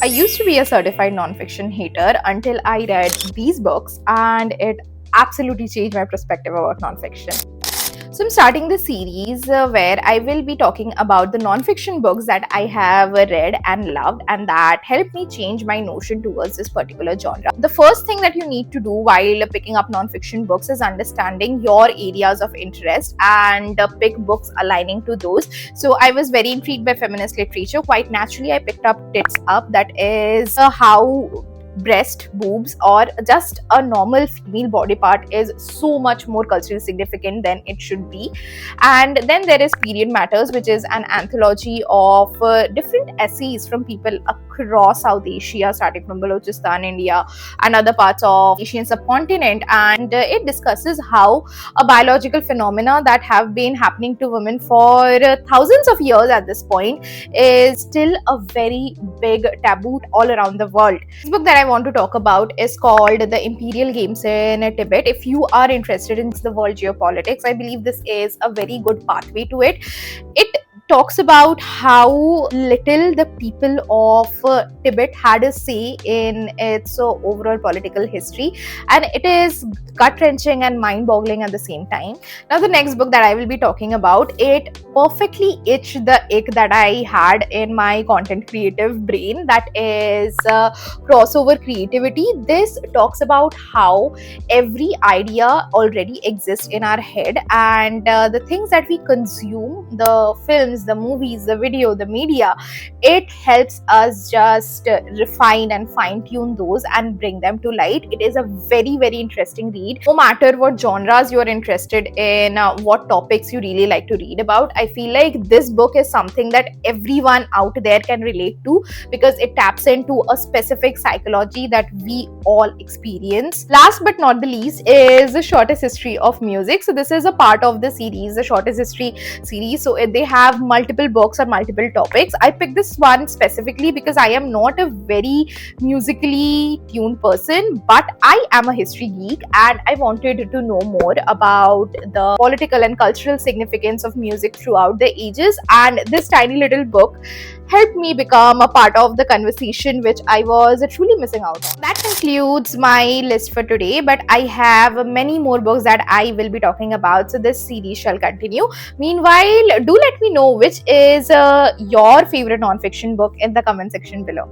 I used to be a certified nonfiction hater until I read these books, and it absolutely changed my perspective about nonfiction. So, I'm starting the series where I will be talking about the nonfiction books that I have read and loved, and that helped me change my notion towards this particular genre. The first thing that you need to do while picking up nonfiction books is understanding your areas of interest and pick books aligning to those. So, I was very intrigued by feminist literature. Quite naturally, I picked up Tits Up, that is how breast, boobs, or just a normal female body part is so much more culturally significant than it should be. And then there is Period Matters, which is an anthology of different essays from people across South Asia, starting from Balochistan, India, and other parts of Asian subcontinent. And it discusses how a biological phenomena that have been happening to women for thousands of years at this point is still a very big taboo all around the world. This book that I want to talk about is called The Imperial Games in Tibet. If you are interested in the world geopolitics, I believe this is a very good pathway to it. It talks about how little the people of Tibet had a say in its overall political history, and it is gut wrenching and mind boggling at the same time. Now, the next book that I will be talking about, it perfectly itched the ick that I had in my content creative brain, that is crossover creativity. This talks about how every idea already exists in our head, and the things that we consume, the films, the movies, the video, the media, it helps us just refine and fine tune those and bring them to light. It is a very, very interesting read. No matter what genres you're interested in, what topics you really like to read about, I feel like this book is something that everyone out there can relate to, because it taps into a specific psychology that we all experience. Last but not the least is The Shortest History of Music. So this is a part of the series, the Shortest History series. So they have multiple books on multiple topics. I picked this one specifically because I am not a very musically tuned person, but I am a history geek, and I wanted to know more about the political and cultural significance of music throughout the ages, and this tiny little book helped me become a part of the conversation which I was truly missing out on. That concludes my list for today, but I have many more books that I will be talking about, so this series shall continue. Meanwhile, do let me know which is your favorite non-fiction book in the comment section below.